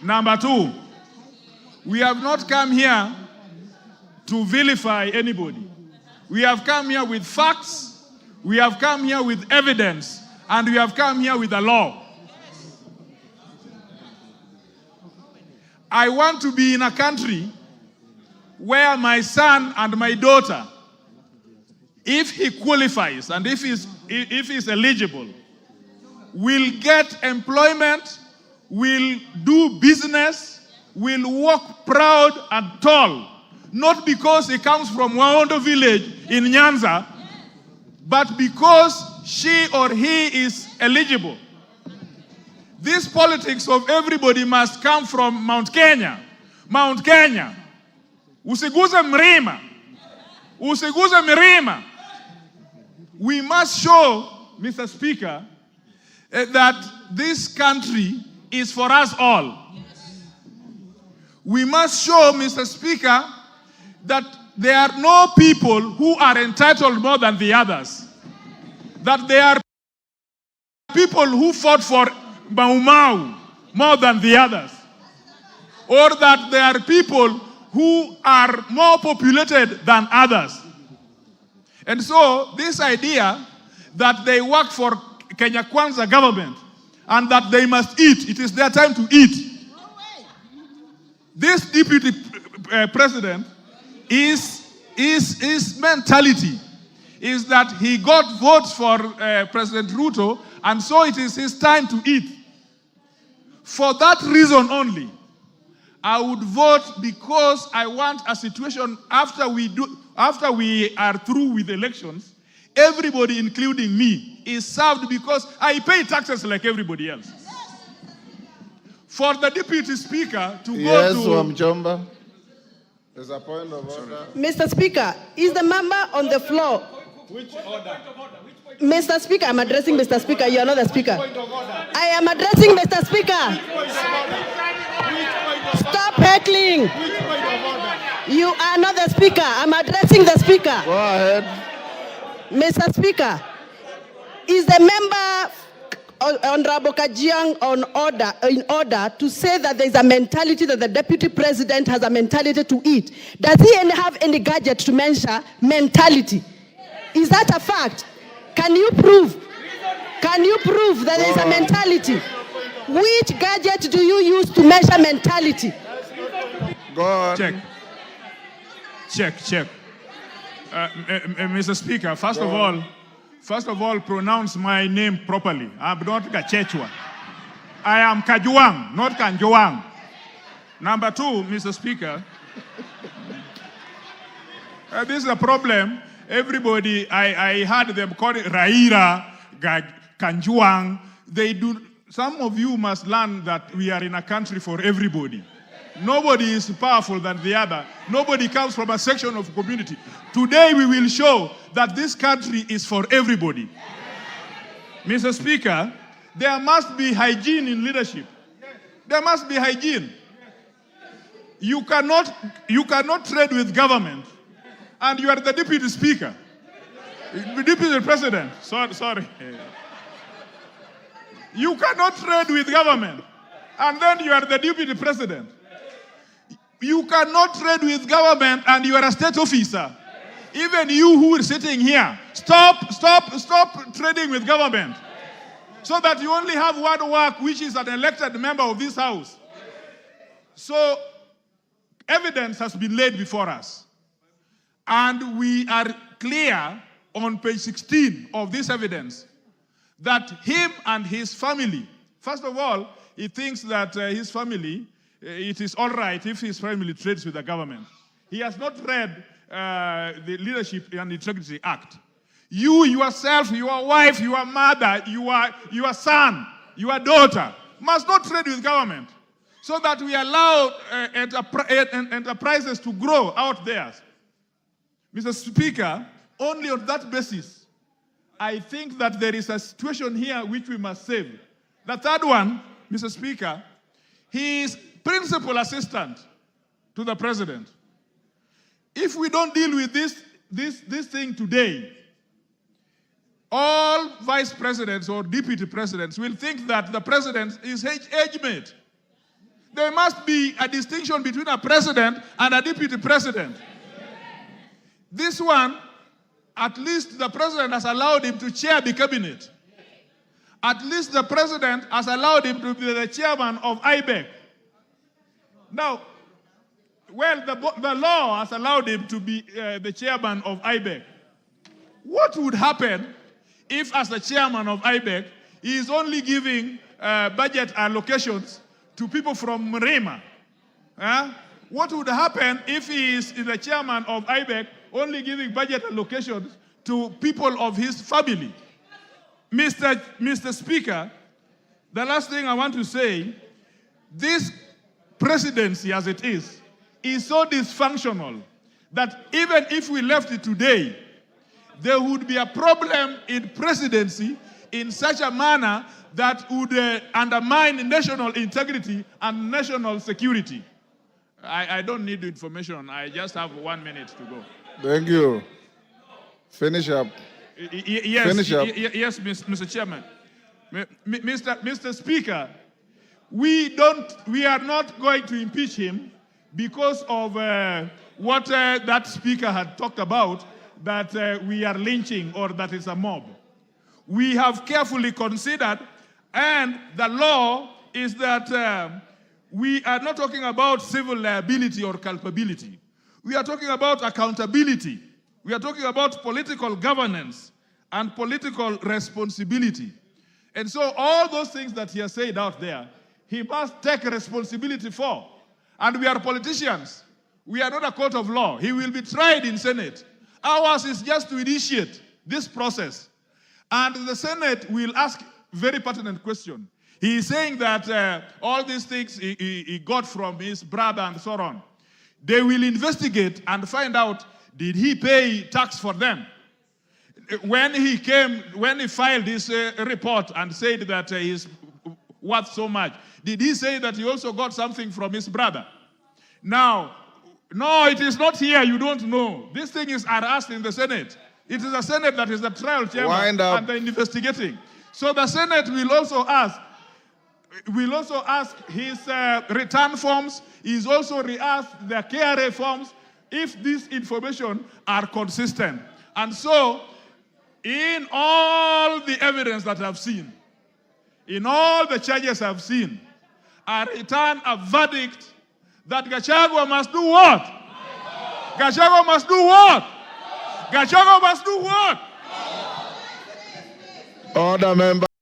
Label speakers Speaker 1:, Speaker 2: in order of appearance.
Speaker 1: Number two, we have not come here to vilify anybody. We have come here with facts, we have come here with evidence, and we have come here with the law. I want to be in a country where my son and my daughter, if he qualifies and if he's eligible, will get employment, will do business, will walk proud and tall, not because he comes from Waondo village in Nyanza, but because she or he is eligible. This politics of everybody must come from Mount Kenya. Mount Kenya. Usiguze mlima. Usiguze milima. We must show, Mr. Speaker, that this country is for us all. We must show, Mr. Speaker, that there are no people who are entitled more than the others. That there are people who fought for Mau Mau more than the others. Or that there are people who are more populated than others. And so this idea that they work for Kenya Kwanza government and that they must eat, it is their time to eat. This deputy president his mentality is that he got votes for President Ruto, and so it is his time to eat. For that reason only, I would vote, because I want a situation after we are through with elections, everybody, including me, is served because I pay taxes like everybody else. For the deputy speaker to go to...
Speaker 2: Wamuchomba. There's a point of order.
Speaker 3: Mr. Speaker, is the member on the floor?
Speaker 1: Which order?
Speaker 3: Mr. Speaker, I'm addressing Mr. Speaker. You are not the Speaker. I am addressing Mr. Speaker. Stop heckling. You are not the Speaker. I'm addressing the Speaker.
Speaker 2: Go ahead.
Speaker 3: Mr. Speaker, is the member Honorable Kajwang in order to say that there is a mentality that the deputy president has a mentality to eat? Does he have any gadget to measure mentality? Is that a fact? Can you prove? Can you prove that there is a mentality? Which gadget do you use to measure mentality?
Speaker 2: Go on.
Speaker 1: Check. Mr. Speaker, first of all, pronounce my name properly. I'm not Gachagua. I am Kajwang, not Kajwang. Number two, Mr. Speaker, this is a problem. Everybody, I heard them call it Raira, Kajwang. Some of you must learn that we are in a country for everybody. Nobody is powerful than the other. Nobody comes from a section of community. Today we will show that this country is for everybody. Mr. Speaker, there must be hygiene in leadership. There must be hygiene. You cannot trade with government, and you are the deputy speaker. Deputy president. Sorry. You cannot trade with government, and then you are the deputy president. You cannot trade with government and you are a state officer. Even you who are sitting here, stop trading with government. So that you only have one work, which is an elected member of this house. So evidence has been laid before us. And we are clear on page 16 of this evidence that him and his family, first of all, he thinks that his family, it is all right if his family trades with the government. He has not read the Leadership and Integrity Act. You, yourself, your wife, your mother, your son, your daughter must not trade with government, so that we allow enterprises to grow out there. Mr. Speaker, only on that basis, I think that there is a situation here which we must save. The third one, Mr. Speaker, he is principal assistant to the president. If we don't deal with this thing today, all vice presidents or deputy presidents will think that the president is age mate. There must be a distinction between a president and a deputy president. This one, at least the president has allowed him to chair the cabinet. At least the president has allowed him to be the chairman of IBEC. Now, well, the law has allowed him to be the chairman of IBEC. What would happen if, as the chairman of IBEC, he is only giving budget allocations to people from Mrema? What would happen if he is the chairman of IBEC only giving budget allocations to people of his family? Mr. Speaker, the last thing I want to say, this presidency as it is so dysfunctional that even if we left it today, there would be a problem in presidency in such a manner that would undermine national integrity and national security. I don't need the information. I just have 1 minute to go.
Speaker 2: Thank you. Finish up.
Speaker 1: Yes,
Speaker 2: Finish up.
Speaker 1: Yes, Mr. Chairman. Mr. Speaker, we are not going to impeach him because of what that speaker had talked about, that we are lynching or that it's a mob. We have carefully considered, and the law is that we are not talking about civil liability or culpability. We are talking about accountability. We are talking about political governance and political responsibility. And so all those things that he has said out there, he must take responsibility for. And we are politicians. We are not a court of law. He will be tried in Senate. Ours is just to initiate this process. And the Senate will ask very pertinent question. He is saying that all these things he got from his brother and so on. They will investigate and find out, did he pay tax for them? When he filed his report and said that he's worth so much, did he say that he also got something from his brother? Now, no, it is not here. You don't know. This thing is asked in the Senate. It is the Senate that is the trial chairman and the investigating. So the Senate will also ask his return forms. He's also re-asked the KRA forms if these information are consistent. And so, in all the evidence that I've seen, in all the charges I've seen, I return a verdict that Gachagua must do what? Gachagua must do what? Gachagua must do what?
Speaker 2: Order, member.